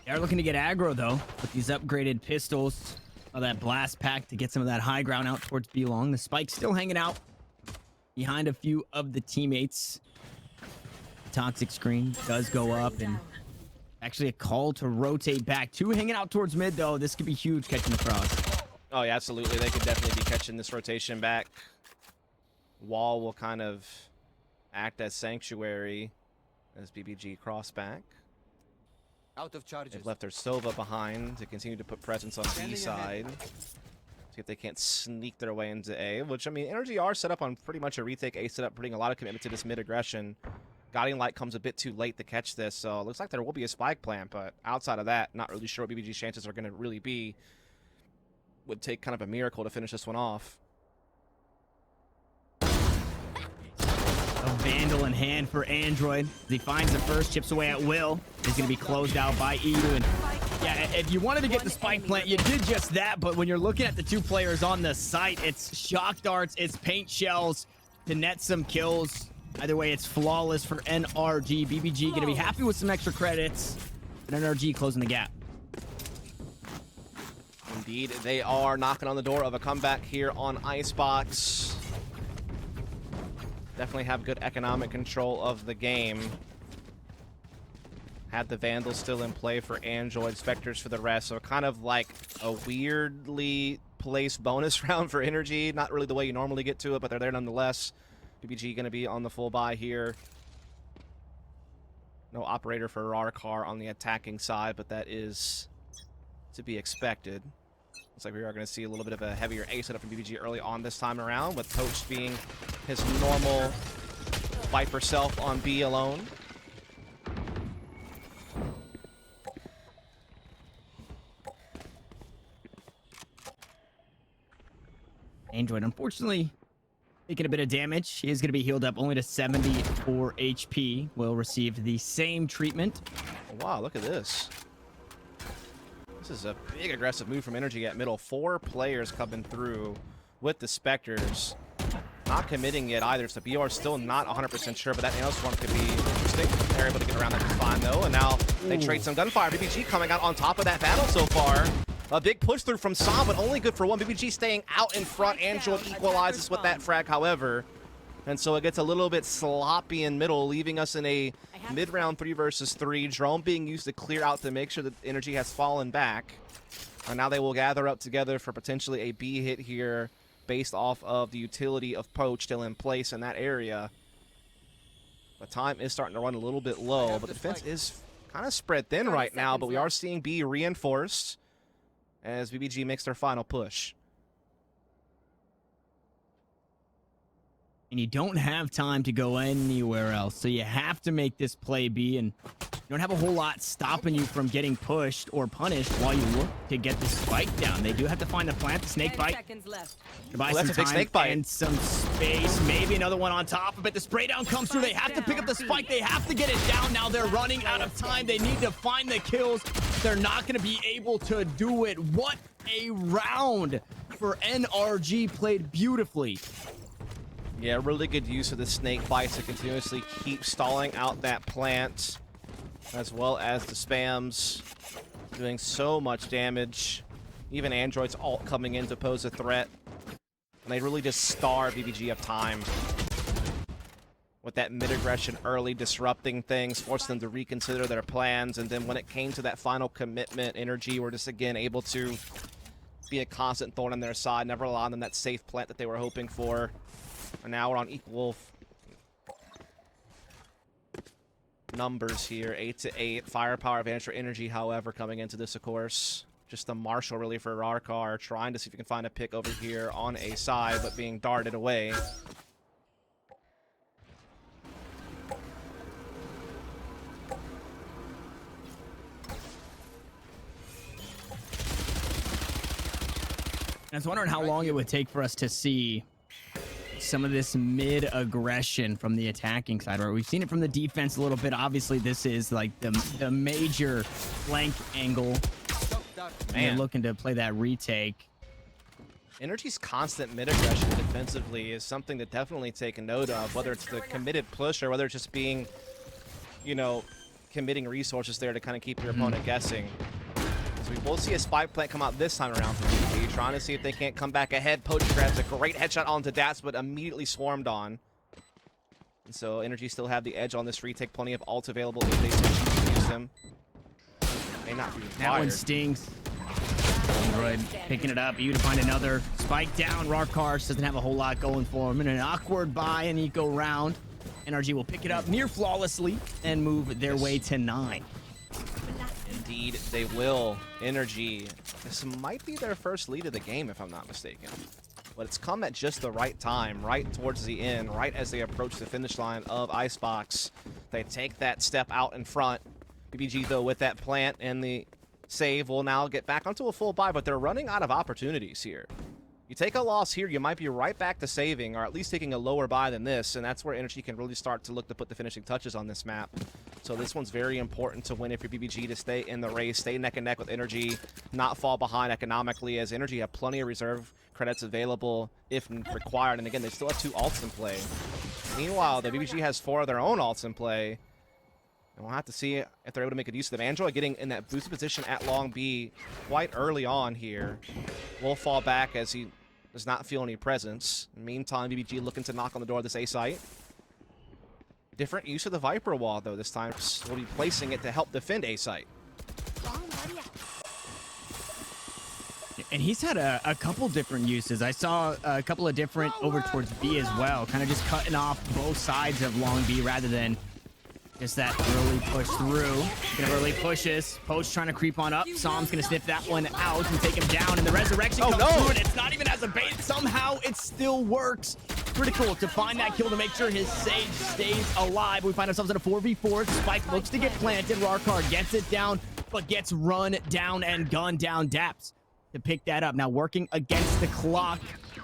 They're looking to get aggro, though, with these upgraded pistols. That blast pack to get some of that high ground out towards B long. The Spike's still hanging out behind a few of the teammates. Toxic screen does go up, and actually a call to rotate back. 2 hanging out towards mid, though. This could be huge catching the cross. Oh, yeah, absolutely. They could definitely be catching this rotation back. Wall will kind of act as sanctuary as BBG cross back. Out of charges. They've left their Sova behind to continue to put presence on B side. See if they can't sneak their way into A, which, I mean, NRG are set up on pretty much a retake A setup, putting a lot of commitment to this mid-aggression. Guiding Light comes a bit too late to catch this, so it looks like there will be a spike plant, but outside of that, not really sure what BBG's chances are going to really be. Would take kind of a miracle to finish this one off. A Vandal in hand for Android. He finds the first, chips away at will. He's going to be closed out by EU. And yeah, if you wanted to get the spike plant, you did just that. But when you're looking at the two players on the site, it's shock darts, it's paint shells to net some kills. Either way, it's flawless for NRG. BBG going to be happy with some extra credits. And NRG closing the gap. Indeed, they are knocking on the door of a comeback here on Icebox. Definitely have good economic control of the game. Had the Vandals still in play for Android, Spectres for the rest, so kind of like a weirdly placed bonus round for NRG. Not really the way you normally get to it, but they're there nonetheless. BBG going to be on the full buy here. No operator for Rarkar on the attacking side, but that is to be expected. Looks like we are going to see a little bit of a heavier A setup from BBG early on this time around, with Poach being his normal Viper self on B alone. Android, unfortunately, taking a bit of damage. He is going to be healed up only to 74 HP. Will receive the same treatment. Oh, wow, look at this. This is a big aggressive move from NRG at middle. 4 players coming through with the Spectres. Not committing yet either, so BR still not 100% sure, but that Nanoswarm could be interesting. They're able to get around that just fine, though, and now they trade some gunfire. BBG coming out on top of that battle so far. A big push through from Sam, but only good for one. BBG staying out in front. Android equalizes with that frag, however. And so it gets a little bit sloppy in middle, leaving us in a mid-round 3 versus 3. Drone being used to clear out to make sure that NRG has fallen back. And now they will gather up together for potentially a B hit here based off of the utility of Poach still in place in that area. The time is starting to run a little bit low, but the defense is kind of spread thin right now, but we are seeing B reinforced as BBG makes their final push. And you don't have time to go anywhere else, so you have to make this play B, and you don't have a whole lot stopping you from getting pushed or punished while you look to get the spike down. They do have to find the plant, the snake 10 bite. seconds left. To buy Well, some that's a big time snake bite. and some space. Maybe another one on top of it. The spray down comes through. They have to pick up the spike. They have to get it down. Now they're running out of time. They need to find the kills. They're not going to be able to do it. What a round for NRG. Played beautifully. Yeah, really good use of the snake bites to continuously keep stalling out that plant, as well as the spams doing so much damage. Even Android's ult coming in to pose a threat. And they really just starve BBG of time with that mid-aggression early, disrupting things, forcing them to reconsider their plans. And then when it came to that final commitment, NRG were just again able to be a constant thorn on their side, never allowing them that safe plant that they were hoping for. And now we're on equal numbers here, 8-8. Firepower advantage for NRG, however, coming into this, of course. Just a marshal, really, for Rarkar, trying to see if you can find a pick over here on A side, but being darted away. I was wondering how long it would take for us to see some of this mid-aggression from the attacking side. Right? We've seen it from the defense a little bit. Obviously, this is like the major flank angle. And they're looking to play that retake. NRG's constant mid-aggression defensively is something to definitely take a note of, whether it's the committed push or whether it's just being, you know, committing resources there to kind of keep your opponent guessing. So we will see a spike plant come out this time around for BBG, trying to see if they can't come back ahead. Poach grabs a great headshot onto Dats, but immediately swarmed on. And so NRG still have the edge on this retake. Plenty of ults available if they choose to use them. May not be required. That one stings. Android picking it up. You to find another spike down. Rarkars doesn't have a whole lot going for him. And an awkward buy and eco round. NRG will pick it up near flawlessly and move their way to 9. Indeed, they will. NRG. This might be their first lead of the game, if I'm not mistaken. But it's come at just the right time, right towards the end, right as they approach the finish line of Icebox. They take that step out in front. BBG, though, with that plant and the save, will now get back onto a full buy, but they're running out of opportunities here. You take a loss here, you might be right back to saving, or at least taking a lower buy than this, and that's where NRG can really start to look to put the finishing touches on this map. So this one's very important to win if you're BBG, to stay in the race, stay neck and neck with NRG, not fall behind economically, as NRG have plenty of reserve credits available if required. And again, they still have 2 ults in play. Meanwhile, the BBG has 4 of their own ults in play. And we'll have to see if they're able to make a use of them. Android getting in that boosted position at long B quite early on here. Will fall back as he does not feel any presence. In the meantime, BBG looking to knock on the door of this A site. Different use of the Viper wall, though, this time. We'll be placing it to help defend A site. And he's had a couple different uses. I saw a couple of different over towards B as well, kind of just cutting off both sides of long B rather than just that early push through. Gonna early pushes. Poach trying to creep on up. Psalm's gonna sniff that one out and take him down. And the resurrection comes through, and it's not even as a bait. Somehow it still works. Critical to find that kill to make sure his Sage stays alive. We find ourselves in a 4v4. Spike looks to get planted. Rarkar gets it down, but gets run down and gunned down. Daps to pick that up. Now working against the clock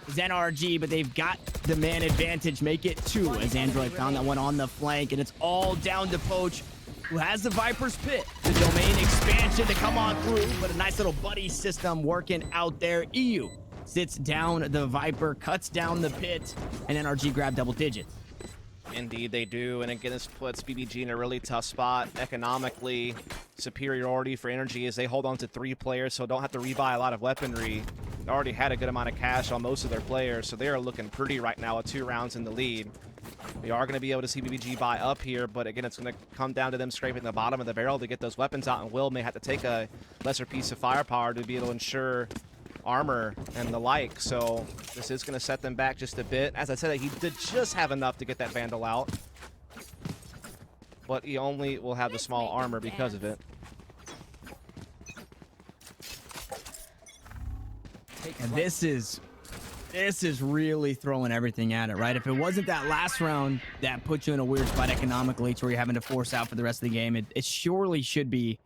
is NRG, but they've got the man advantage. Make it 2 as Android found that one on the flank, and it's all down to Poach, who has the Viper's Pit. The domain expansion to come on through, but a nice little buddy system working out there. EU sits down the Viper, cuts down the pit, and NRG grab double digits. Indeed, they do. And again, this puts BBG in a really tough spot. Economically, superiority for NRG as they hold on to 3 players, so don't have to rebuy a lot of weaponry. They already had a good amount of cash on most of their players, so they are looking pretty right now with 2 rounds in the lead. We are going to be able to see BBG buy up here, but again, it's going to come down to them scraping the bottom of the barrel to get those weapons out, and Will may have to take a lesser piece of firepower to be able to ensure armor and the like, so this is going to set them back just a bit. As I said, he did just have enough to get that Vandal out, but he only will have the small armor because of it. And this is really throwing everything at it, right? If it wasn't that last round that put you in a weird spot economically to where you're having to force out for the rest of the game, it surely should be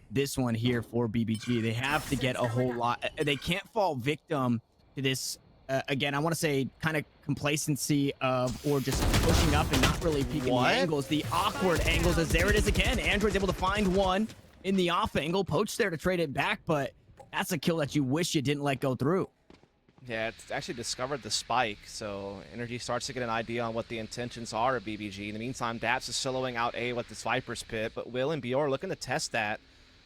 this one here for BBG. They have to get a whole lot. They can't fall victim to this, again, I want to say kind of complacency of, or just pushing up and not really peeking the angles, the awkward angles, as there it is again. Android's able to find one in the off angle. Poach there to trade it back, but that's a kill that you wish you didn't let go through. Yeah, it's actually discovered the spike, so NRG starts to get an idea on what the intentions are of BBG. In the meantime, Daps is soloing out A with this Viper's Pit, but Will and Bjor looking to test that,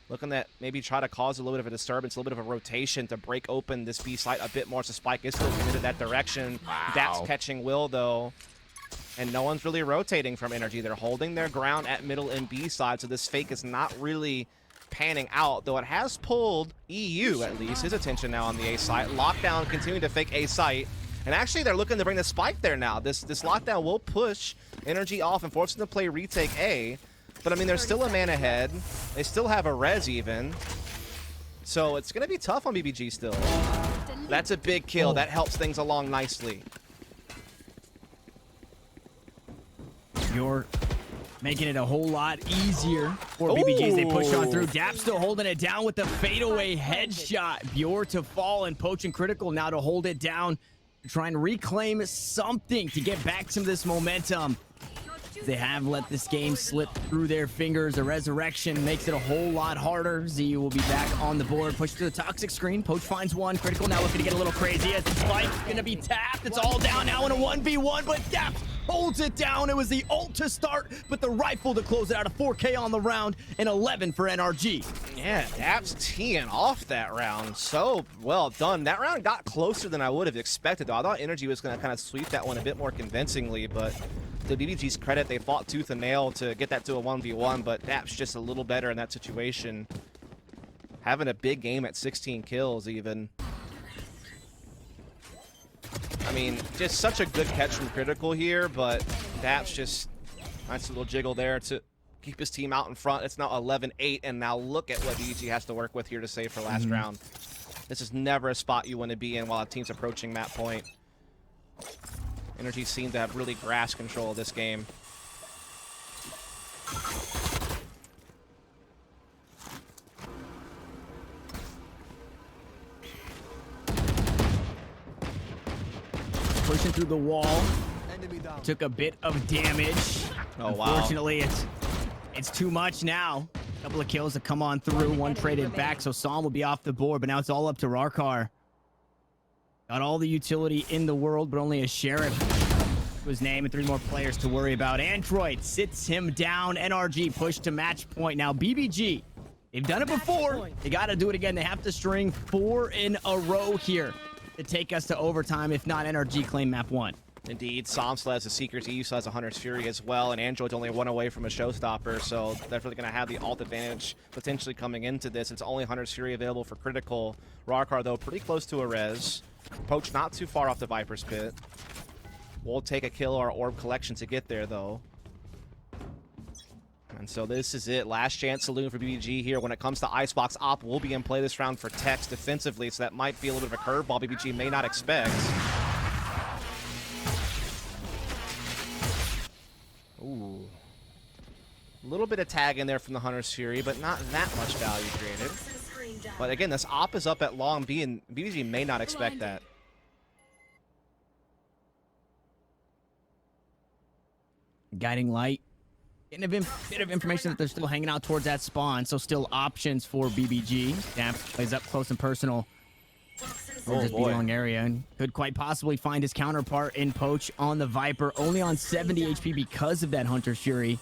looking to maybe try to cause a little bit of a disturbance, a little bit of a rotation to break open this B site a bit more, so Spike is still committed that direction. Wow. Daps catching Will, though, and no one's really rotating from NRG. They're holding their ground at middle and B side, so this fake is not really panning out, though it has pulled EU, at least, his attention now on the A site. Lockdown continuing to fake A site, and actually they're looking to bring the spike there now. This lockdown will push NRG off and force them to play retake A, but I mean, there's still a man ahead. They still have a res even, so it's gonna be tough on BBG still. That's a big kill. That helps things along nicely. You're making it a whole lot easier for BBG as they push on through. Dap still holding it down with the fadeaway headshot. Bjor to fall, and Poach and Critical now to hold it down, trying to reclaim something to get back some of this momentum. They have let this game slip through their fingers. A resurrection makes it a whole lot harder. ZU will be back on the board. Push to the toxic screen. Poach finds one. Critical now looking to get a little crazy as the spike's going to be tapped. It's all down now in a 1v1, but Dap holds it down. It was the ult to start, but the rifle to close it out. A 4K on the round and 11 for NRG. Yeah, Dap's teeing off that round. So well done. That round got closer than I would have expected, though. I thought NRG was going to kind of sweep that one a bit more convincingly, but to BBG's credit, they fought tooth and nail to get that to a 1v1, but Dap's just a little better in that situation. having a big game at 16 kills even. I mean, just such a good catch from Critical here, but that's just nice little jiggle there to keep his team out in front. It's now 11-8, and now look at what VG has to work with here to save for last round. This is never a spot you want to be in while a team's approaching that point. NRG seem to have really grasped control of this game. Pushing through the wall. Enemy down. Took a bit of damage. Oh, wow. Unfortunately, it's too much now. A couple of kills that come on through. One traded back, so Psalm will be off the board, but now it's all up to Rarkar. Got all the utility in the world, but only a Sheriff to his name and 3 more players to worry about. Android sits him down. NRG pushed to match point. Now, BBG, they've done it before. They got to do it again. They have to string 4 in a row here to take us to overtime. If not, NRG claim map 1. Indeed, Psalm still has a Seeker's Eve, still has a Hunter's Fury as well, and Android's only 1 away from a Showstopper, so they're really going to have the ult advantage potentially coming into this. It's only Hunter's Fury available for Critical. Rarkar, though, pretty close to a res. Poach not too far off the Viper's Pit. We'll take a kill or orb collection to get there, though. And so this is it. Last chance saloon for BBG here. When it comes to Icebox, Op will be in play this round for Tex defensively, so that might be a little bit of a curveball BBG may not expect. Ooh. A little bit of tag in there from the Hunter's Fury, but not that much value created. But again, this Op is up at long B, and BBG may not expect that. Guiding light. Getting a bit of information that they're still hanging out towards that spawn, so still options for BBG. Damp plays up close and personal. Oh, Just boy. long area and could quite possibly find his counterpart in Poach on the Viper, only on 70 HP because of that Hunter's Fury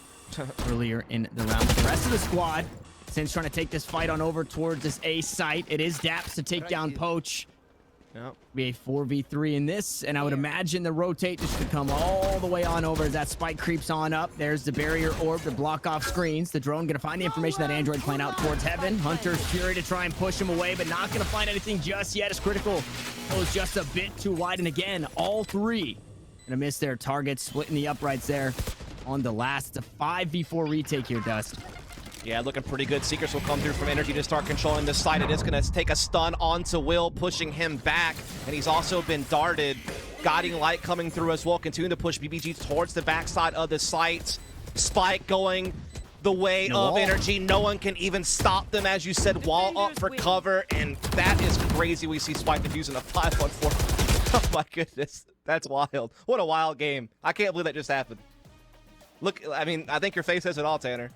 earlier in the round. But the rest of the squad, since trying to take this fight on over towards this A site, it is Daps to take down Poach. Yep. Be a 4v3 in this, and I would imagine the rotate just to come all the way on over as that spike creeps on up. There's the barrier orb to block off screens. The drone gonna find the information that Android playing out towards heaven. Hunter's Fury to try and push him away, but not gonna find anything just yet as Critical goes just a bit too wide. And again, all 3 gonna miss their targets, splitting the uprights there on the last. It's a 5v4 retake here, Dust. Yeah, looking pretty good. Seekers will come through from NRG to start controlling this side. It is going to take a stun onto Will, pushing him back. And he's also been darted. Guiding Light coming through as well. Continue to push BBG towards the backside of the site. Spike going the way of NRG. No one can even stop them. As you said, wall up for cover. And that is crazy. We see Spike defusing a 5-1-4. Oh my goodness. That's wild. What a wild game. I can't believe that just happened. Look, I mean, I think your face says it all, Tanner.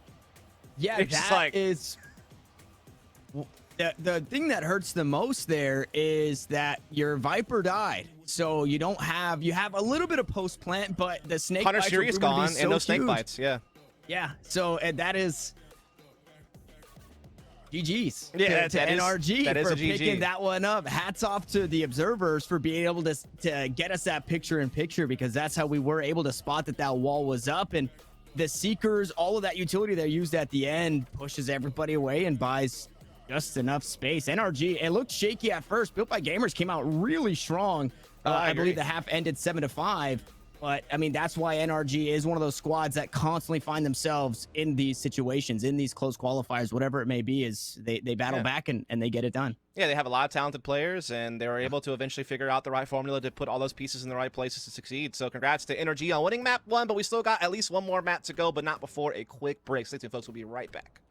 Yeah, It's that like- is the thing that hurts the most there is that your Viper died. So you don't have, you have a little bit of post plant, but the snake Hunter's bites Fury were is proven to be gone, so and no snake huge. bites, yeah. Yeah, so that is GG's Yeah, to that is- NRG that is for a GG. picking that one up. Hats off to the observers for being able to get us that picture-in-picture, because that's how we were able to spot that wall was up. And the Seekers, all of that utility they used at the end pushes everybody away and buys just enough space. NRG, it looked shaky at first. Built by Gamers came out really strong. I agree. believe the half ended 7-5. But, I mean, that's why NRG is one of those squads that constantly find themselves in these situations, in these close qualifiers, whatever it may be, is they battle back and they get it done. Yeah, they have a lot of talented players, and they were able to eventually figure out the right formula to put all those pieces in the right places to succeed. So congrats to NRG on winning map 1, but we still got at least one more map to go, but not before a quick break. Stay tuned, folks. We'll be right back.